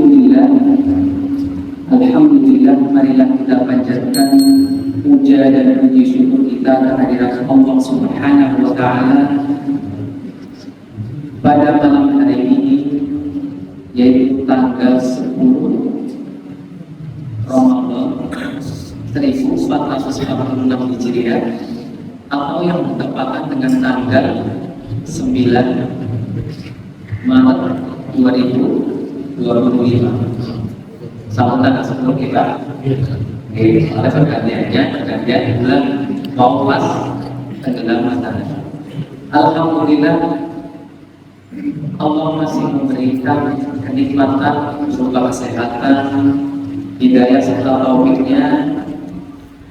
Alhamdulillah, marilah kita panjatkan puja dan puji syukur kita kehadirat Allah Subhanahu wa Ta'ala pada malam hari ini, yaitu tanggal 10 Ramadan 1446 Hijriah, atau yang bertepatan dengan tanggal 9 Maret 2025. Sama tanggal 10 kita. Ada pergantian bulan mau pas tenggelam matahari. Alhamdulillah, Allah masih memberikan kenikmatan berupa kesehatan, hidayah serta taufiknya,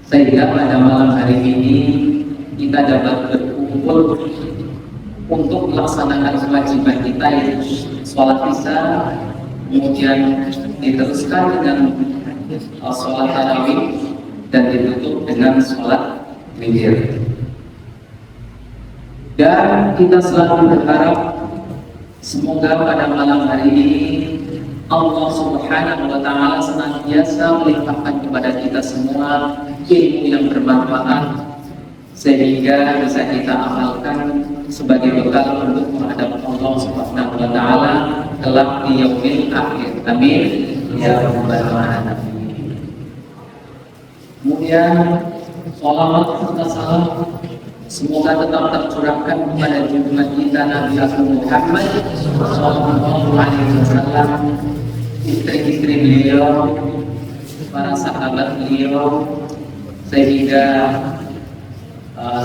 sehingga pada malam hari ini kita dapat berkumpul untuk melaksanakan kewajiban kita, yaitu sholat isya, kemudian diteruskan dengan sholat tarawih dan ditutup dengan sholat witir. Dan kita selalu berharap semoga pada malam hari ini Allah Subhanahu wa Ta'ala senantiasa melimpahkan kepada kita semua ilmu yang bermanfaat, sehingga bisa kita amalkan sebagai bekal untuk menghadap Allah Subhanahu wa Ta'ala kelak di yaumil akhir. Amin ya rabbal alamin. Kemudian shalawat serta salam semoga tetap tercurahkan kepada junjungan kita Nabi Muhammad sallallahu alaihi wasallam, istri-istri beliau, para sahabat beliau, sehingga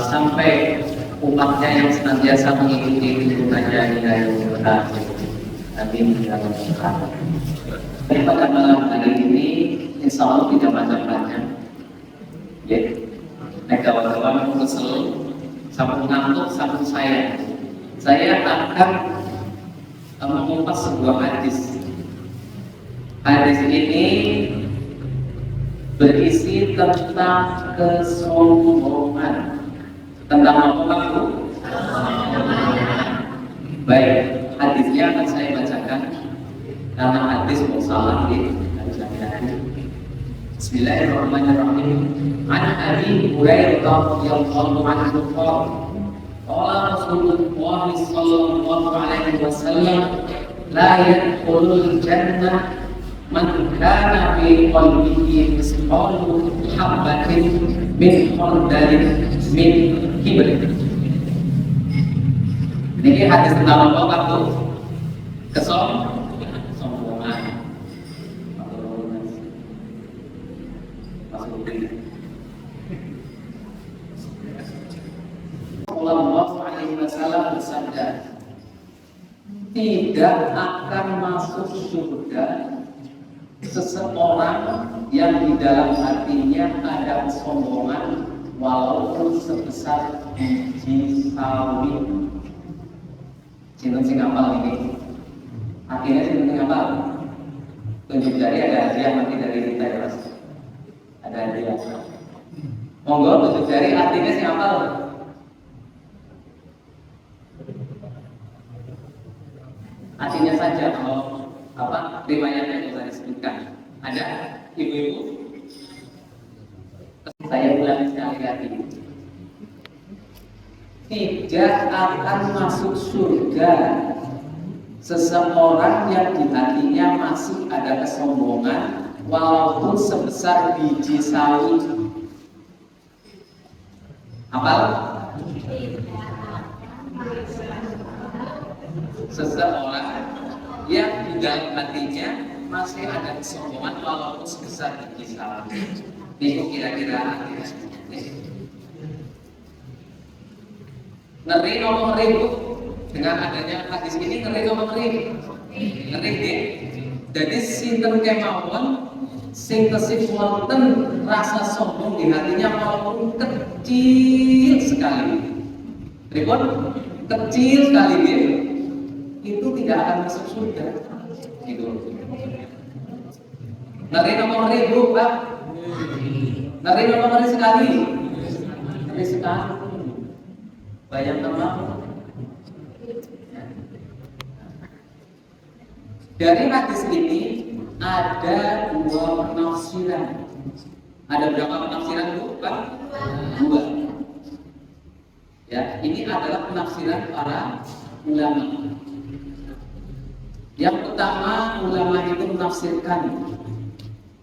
sampai umatnya yang senantiasa mengikuti tuntunannya hingga yaumil akhir. Amin ya rabbal alamin. Pada malam hari ini insya Allah tidak banyak-banyak ya, kawan-kawan kesel sampun ngantuk sampun saya akan mengupas sebuah hadis. Hadis ini berisi tentang kesombongan. Tentang apa Pak? Baik, hadisnya akan saya bacakan karena hadis musalah di hadis. Bismillahirrahmanirrahim. An Abi Hurairah radhiyallahu anhu qala Rasulullah sallallahu alaihi wasallam la yadkhulul jannah man kana fi qalbihi misqalu habatin min khardalin min kibr. Ini hadis tentang apa Pak? Kesombongan. Sallallahu alaihi wasallam bersabda, tidak akan masuk surga seseorang yang di dalam hatinya ada kesombongan walaupun sebesar biji sawi. Cinta sing apal ini. Akhirnya cinta sing apal. Tunjuk jari, ada hadiah nanti dari kita ya Mas. Ada hadiah. Monggo tunjuk jari, artinya sing apal. Artinya saja, kalau riwayatnya bisa disebutkan. Ada ibu-ibu? Saya ulangi sekali lagi. Tidak akan masuk surga seseorang yang di hatinya masih ada kesombongan walaupun sebesar biji sawi. Apal? Seseorang yang di dalam hatinya masih ada kesombongan walaupun sebesar biji sawi. Itu kira-kira ngeri nomor ribu. Dengan adanya hadis ini ngeri nomor ribu. Ngeri deh. Jadi sinten kemawon sing tesih wonten rasa sombong di hatinya walaupun kecil sekali. Ribut kecil sekali dia. Itu tidak akan masuk surga. Gitu. Ngeri nomor ribu, Pak. Ngeri nomor sekali. Ngeri sekali. Bayangkan Pak. Dari hadis ini ada dua penafsiran. Ada berapa penafsiran itu? Pak? Dua. Ya, ini adalah penafsiran para ulama. Yang pertama, ulama itu menafsirkan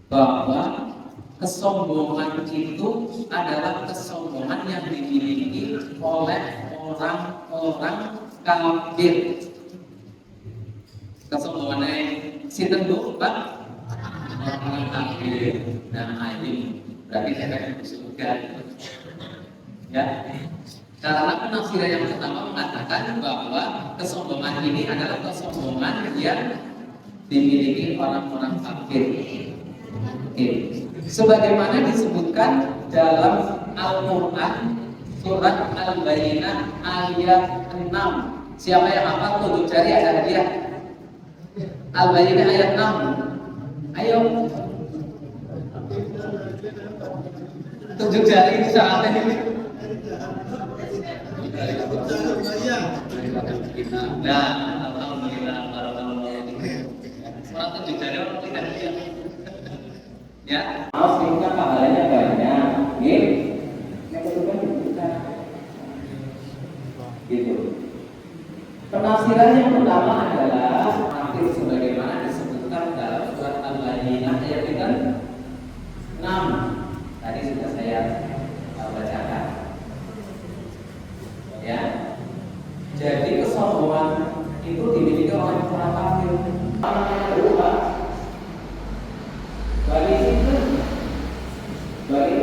bahwa kesombongan itu adalah kesombongan yang dimiliki oleh orang-orang kafir. Kesombongannya si tentu, Pak? Orang kafir. Nah, ini berarti efek surga. Ya. Karena penafsiran yang pertama mengatakan bahwa kesombongan ini adalah kesombongan yang dimiliki orang-orang kafir. Oke. Sebagaimana disebutkan dalam Al-Quran surat Al-Bayyinah ayat 6. Siapa yang hafal tuh cari ada hadiah. Al-Bayyinah ayat 6. Ayo. Tunjuk jari di saat ini. Nah, alhamdulillah orang tunjuk jari orang tidak lihat. Ya, sehingga pahalanya banyak. Yang kedua kita gitu. Penafsiran yang pertama adalah hampir sebagaimana disebutkan dalam surat Al-Bayyinah ayat 6. Tadi sudah saya bacakan. Ya. Jadi kesombongan itu dimiliki oleh orang kafir. Yang kedua, Bani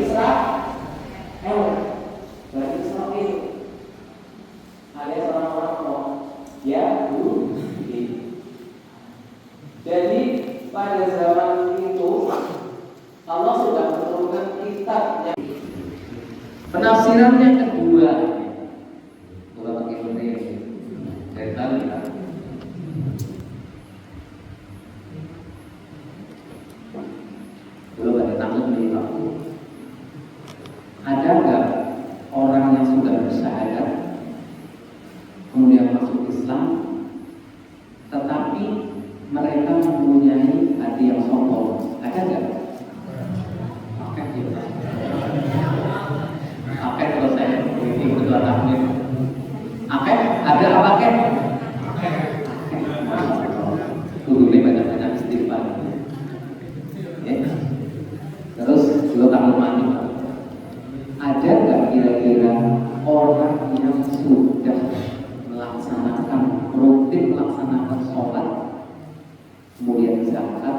Israel, ada orang-orang Yahudi. Jadi pada zaman itu Allah sudah menurunkan kitabnya. Penafsiran yang kedua, bukan pakai benih, dari tadi kan. Belum ada tangan di aku. Ada nggak orang yang sudah bersyahadat kemudian masuk Islam, tetapi mereka mempunyai hati yang sombong? Ada nggak? Akeh kalau saya ini ketua takmir. Akeh ada apa akeh? Kudunya banyak-banyak istighfar. Ya. Terus kalau kamu mandi, ada nggak kira-kira orang yang sudah melaksanakan rutin melaksanakan sholat, kemudian zakat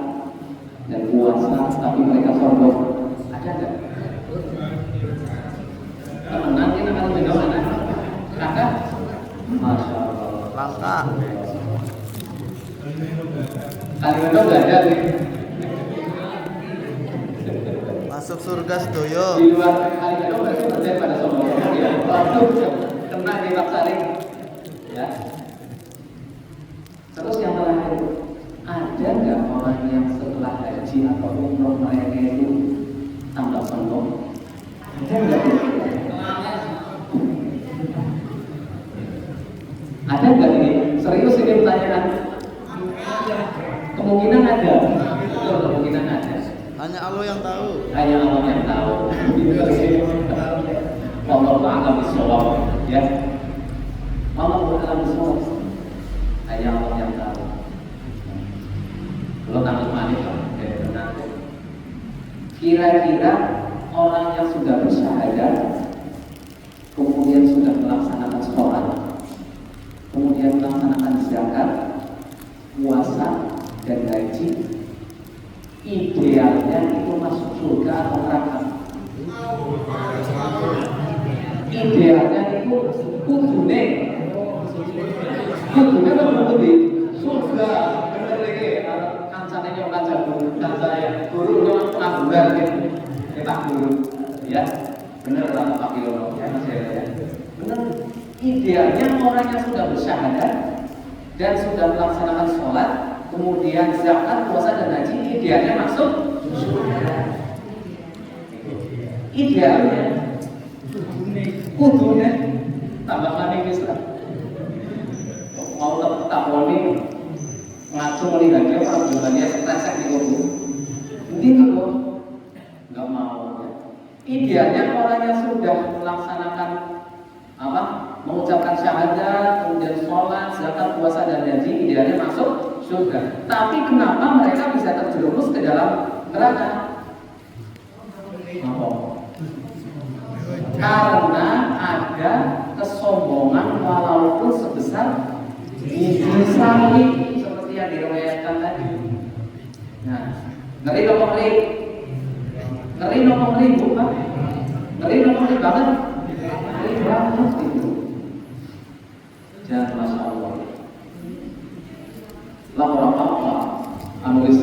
dan puasa, tapi mereka sombong? Ada nggak? Nanti akan menjawab anak kakak, masya Allah. Langka. Kalimantan nggak ada nih. Masuk surga sedoyo. Di luar Kalimantan berarti percaya pada sombong ya. Waktu kena di Baksaring. Ya. Terus yang terakhir, ada nggak orang yang setelah haji atau umroh mereka itu tambah sombong? Ada nggak? Ada nggak ini? Serius ini pertanyaan? Kemungkinan ada. Betul, kemungkinan ada. Hanya Allah yang tahu. Hanya Allah yang tahu. Allah Ta'ala bisawab. Ya. Allah Ta'ala bisawab. Hanya Allah yang tahu. Belum takut manis loh. Kira-kira orang yang sudah bersyahadat, kemudian sudah melaksanakan sholat, kemudian melaksanakan zakat, puasa dan haji, idealnya itu masuk surga atau neraka? Idealnya itu kudune kan di surga. Bener lagi, kancane yang kaca guru, kancane guru yang pengangguran gitu, kita guru, ya. Bener lah Pak Yono, ya Mas ya. Bener. Idealnya orang yang sudah bersyahadat dan sudah melaksanakan sholat, kemudian zakat, puasa dan haji, idealnya masuk surga. Idealnya kudune tambahkan ini Islam. Mau tak woni ngaco nih lagi orang jualannya stres di kudu. Ini loh, nggak mau ya. Idealnya orang yang sudah melaksanakan apa, mengucapkan syahadat, kemudian sholat, zakat, puasa dan haji, idealnya masuk surga. Tapi kenapa mereka bisa terjerumus ke dalam neraka? Karena ada kesombongan walaupun sebesar biji sawi seperti yang diriwayatkan tadi. Nah, ngeri nopo bukan? Ngeri banget. Ngeri banget itu. Jangan masya Allah. Lah orang apa? Anulis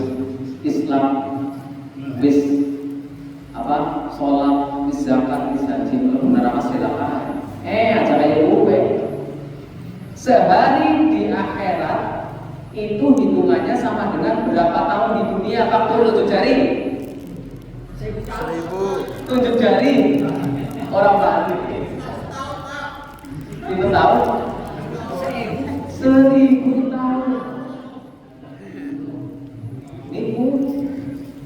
Islam, bis apa? Sholat, bis zakat, bis haji, benar apa silakan. Aja kayak gue. Sehari di akhirat itu hitungannya sama dengan berapa tahun di dunia. Waktu tunjuk jari 1000. tunjuk jari orang Bali itu tahu 1000 tahun. Ini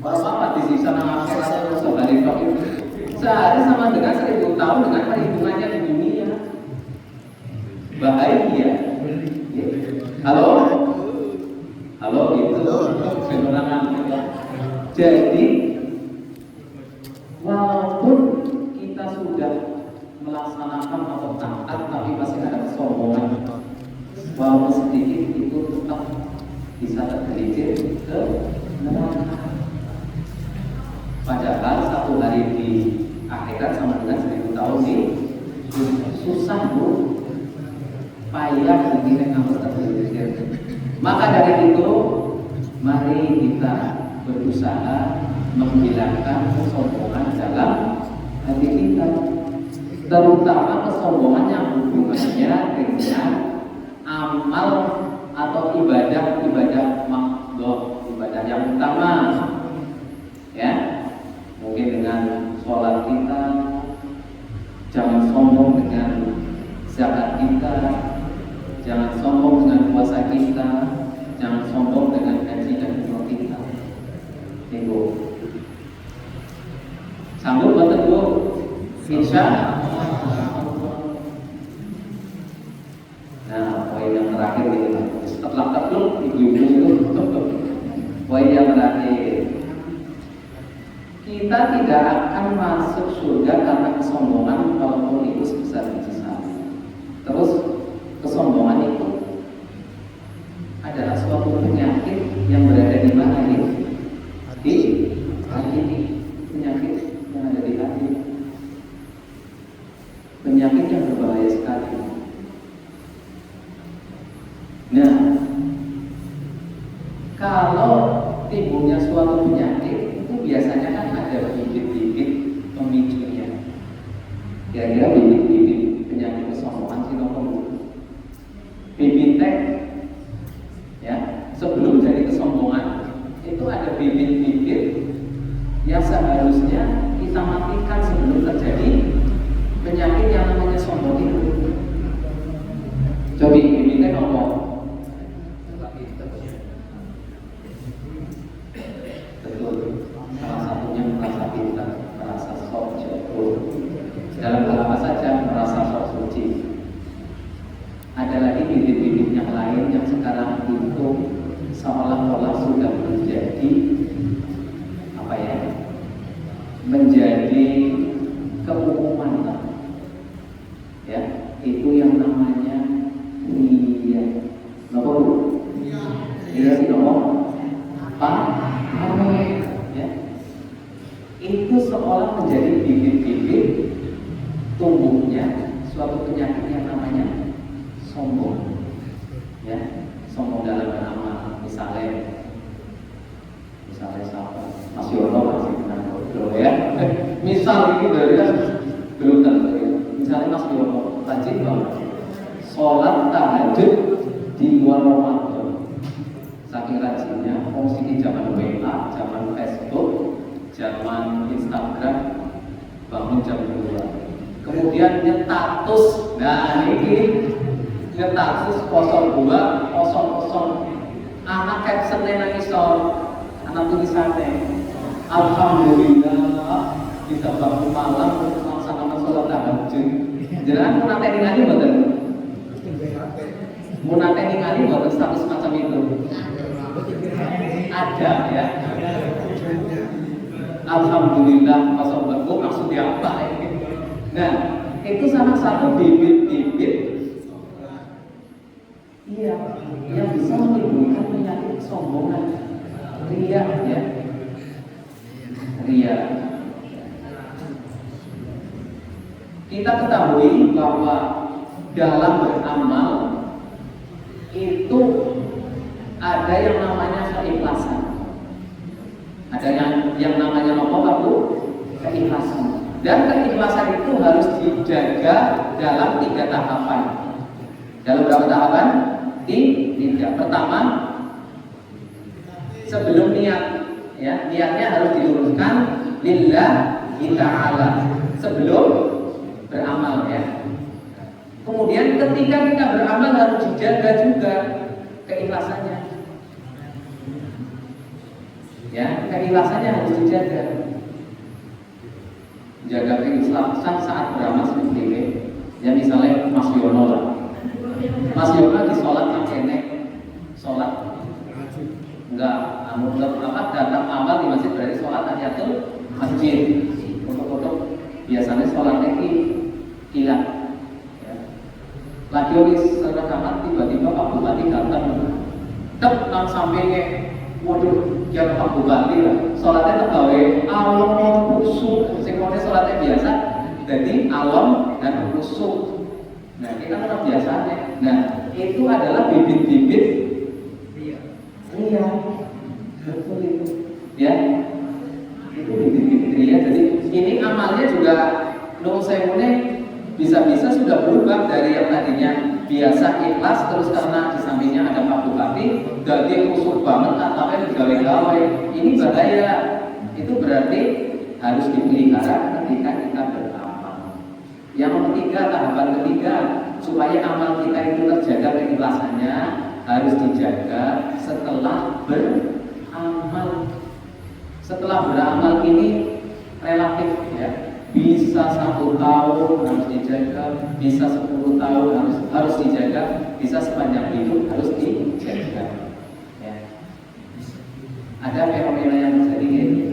orang apa di sisa nama akhirat sehari sama dengan 1000 tahun dengan perhitungannya di dunia. Bahaya. Halo itu kemenangan. Jadi walaupun kita sudah melaksanakan atau taat, tapi masih ada kesombongan, walaupun sedikit itu tetap bisa tergelincir ke neraka. Padahal satu hari di akhirat sama dengan 1000 tahun di susah bu, payah ini kamu tergelincir. Maka dari itu, mari kita berusaha menghilangkan kesombongan dalam hati kita, terutama kesombongan yang hubungannya dengan amal atau ibadah makhluk, ibadah yang utama, ya. Mungkin dengan sholat kita, jangan sombong dengan zakat kita, jangan sombong dengan puasa kita, jangan sombong dengan haji dan umroh kita. Ibu, sanggup betul bu? Insya Allah. Nah, poin yang terakhir ini, setelah terlalu ibu-ibu itu, poin yang terakhir, kita tidak akan masuk surga karena kesombongan walaupun itu sebesar biji sawi. Terus kesombongan itu adalah suatu penyakit yang berada di mana ini? Di hati ini. Penyakit yang ada di hati. Penyakit yang berbahaya sekali. Nah, kalau timbulnya suatu penyakit itu biasanya kan ada bibit-bibit pemicunya. Kira-kira bibit-bibit penyakit kesombongan sih nopo. Bibit teh, ya, sebelum jadi kesombongan itu ada bibit-bibit yang seharusnya kita matikan sebelum terjadi penyakit yang namanya sombong itu. Coba bibitnya ngomong. Betul. Salah satunya merasa pintar, merasa sok jago. Dalam hal apa saja merasa sok suci. Ada lagi bibit-bibit yang lain yang sekarang itu seolah-olah sudah menjadi apa ya? Menjadi keumuman lah. Ya, itu yang namanya iya. Nomor bu? Iya sih nomor. Ya. Itu seolah menjadi bibit-bibit tumbuhnya suatu penyakit yang namanya sombong, ya, sombong dalam beramal. Misalnya siapa? Mas Yono masih kenal dulu ya. Misal ini dari belum tentu. Misalnya Mas Yono rajin banget sholat tahajud di luar Ramadan. Saking rajinnya, fungsi di zaman WA, zaman Facebook, zaman Instagram, bangun jam 2. Kemudian nyetatus, nah ini nyetatus 02:00 anak captionnya nangis soal anak tulisannya Alhamdulillah bisa bangun malam untuk melaksanakan sholat tahajud. Jangan mau nate ningali mboten? Mau nate ningali mboten status macam itu? Ada ya. Alhamdulillah, maksudku maksudnya apa ini? Nah, itu salah satu bibit-bibit iya yang bisa menimbulkan penyakit kesombongan, ria ya. Ria. Kita ketahui bahwa dalam beramal itu ada yang namanya keikhlasan. Ada yang namanya apa Bu? Keikhlasan. Dan keikhlasan itu harus dijaga dalam 3 tahapan. Dalam berapa tahapan? 3. Pertama, sebelum niat, ya, niatnya harus diluruskan lillahi ta'ala sebelum beramal ya. Kemudian ketika kita beramal harus dijaga juga keikhlasannya. Ya, keikhlasannya harus dijaga. Jaga keikhlasan saat beramal seperti ini. Ya misalnya Mas Yono lah. Mas Yono di sholat makene sholat enggak datang awal di masjid berarti sholat tahiyatul masjid. Untuk biasanya sholatnya kilat. Ya. Lagi oleh serakaman tiba-tiba Pak Bupati datang. Nang sampingnya waduh, yang Pak Bupati lah, sholatnya tergawe alom khusyuk, singkongnya sholatnya biasa, jadi alom dan khusyuk. Nah, kita kan biasanya. Nah, itu adalah bibit-bibit ria, betul itu, ya. Itu bibit-bibit ria. Jadi ini amalnya juga nung sewune bisa-bisa sudah berubah dari yang tadinya biasa ikhlas terus karena di sampingnya ada Pak Bupati jadi khusyuk banget atau gawe-gawe. Ini bahaya. Itu berarti harus dipelihara ketika kita beramal. Yang ketiga, tahapan ketiga, supaya amal kita itu terjaga keikhlasannya harus dijaga setelah beramal. Setelah beramal ini relatif ya. Bisa 1 tahun harus dijaga, bisa 10 tahun harus dijaga, bisa sepanjang hidup harus dijaga. Ya. Ada fenomena yang terjadi ini,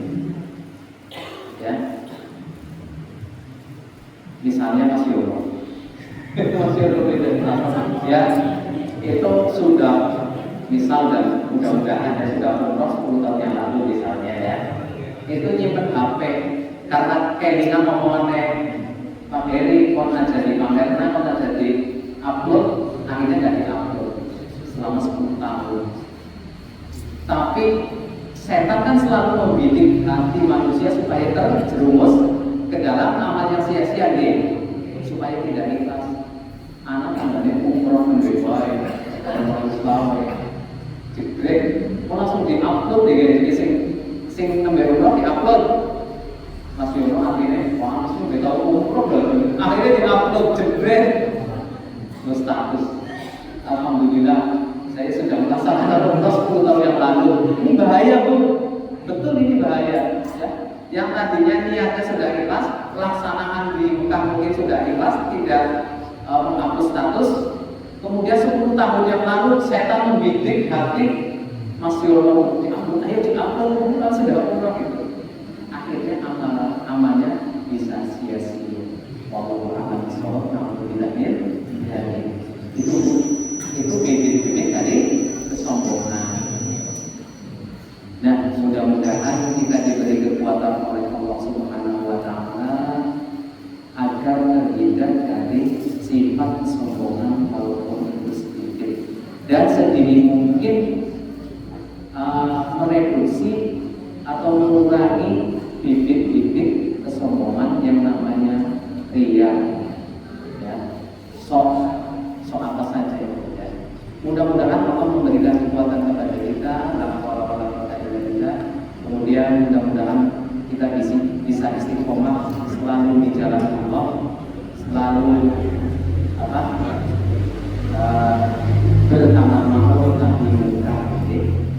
ya. Misalnya Mas Yono, Mas Yono ya, itu sudah misal dan mudah-mudahan sudah umroh 10 tahun yang lalu misalnya ya, itu nyimpen HP. Karena kelingan ngomongannya Pak Heri kon aja di pamerna, kon aja di upload, akhirnya nggak di-upload selama 10 tahun. Tapi setan kan selalu membidik hati manusia supaya terjerumus ke dalam amal yang sia-sia nih, supaya tidak ikhlas. Anak namanya umroh mendewae, umroh Islam, jegrek, mau langsung di-upload deh, sing nembe umroh di-upload. Mas Yono akhirnya, wah langsung gak tau umroh dan akhirnya di-upload jebret status. Alhamdulillah saya sudah melaksanakan umroh 10 tahun yang lalu. Ini bahaya Bu, betul ini bahaya ya. Yang tadinya niatnya sudah ikhlas, pelaksanaan di Mekah mungkin sudah ikhlas, tidak menghapus status. Kemudian 10 tahun yang lalu setan membidik hati Mas Yono, di-upload, ayo di-upload, kan sudah umroh gitu. Akhirnya amalnya bisa sia-sia. Wallahu a'lam bishawab. Alhamdulillah ya. Itu bibit-bibit dari kesombongan. Nah, mudah-mudahan kita diberi kekuatan oleh Allah Subhanahu wa taala agar terhindar dari sifat kesombongan walaupun itu sedikit. Dan sedini mungkin mereduksi atau mengurangi bibit-bibit kesombongan yang namanya ria, ya, sok apa saja ya. Mudah-mudahan Allah memberikan kekuatan kepada kita dalam pola-pola kita. Kemudian mudah-mudahan kita bisa istiqomah selalu di jalan Allah, selalu beramar ma'ruf nahi munkar.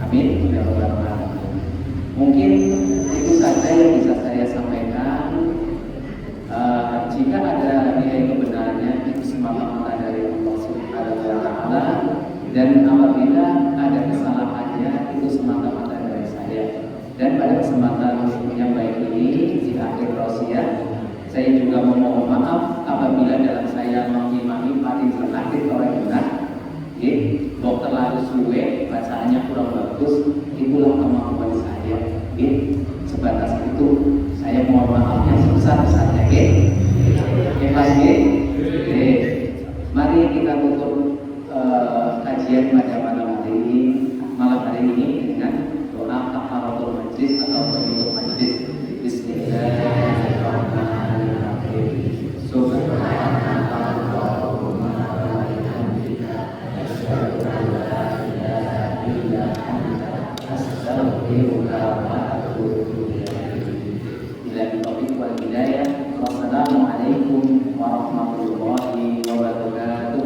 Amin. Ya rabbal alamin. Mungkin itu saja ada yang bisa saya sampaikan, jika ada nilai kebenarannya itu semata-mata dari Allah Subhanahu wa Ta'ala, dan apabila ada kesalahannya itu semata-mata dari saya. Dan pada kesempatan yang baik ini di akhir rosiah, saya juga memohon maaf apabila dalam saya mengimami paling terakhir orang benar, dokter lalu suwe bacaannya kurang bagus, itulah kemampuan saya. Sebatas itu saya mohon maaf yang sebesar-besarnya. Ikhlas. Mari kita tutup kajian pada malam hari ini dengan doa kafaratul majlis atau penutup majlis. Bismillahirrahmanirrahim. Subhanallahumma wa bihamdika asyhadu an la ilaha illa anta astaghfiruka wa atubu ilaik. Bila taufiq wal hidayah. Wassalamualaikum warahmatullahi wabarakatuh.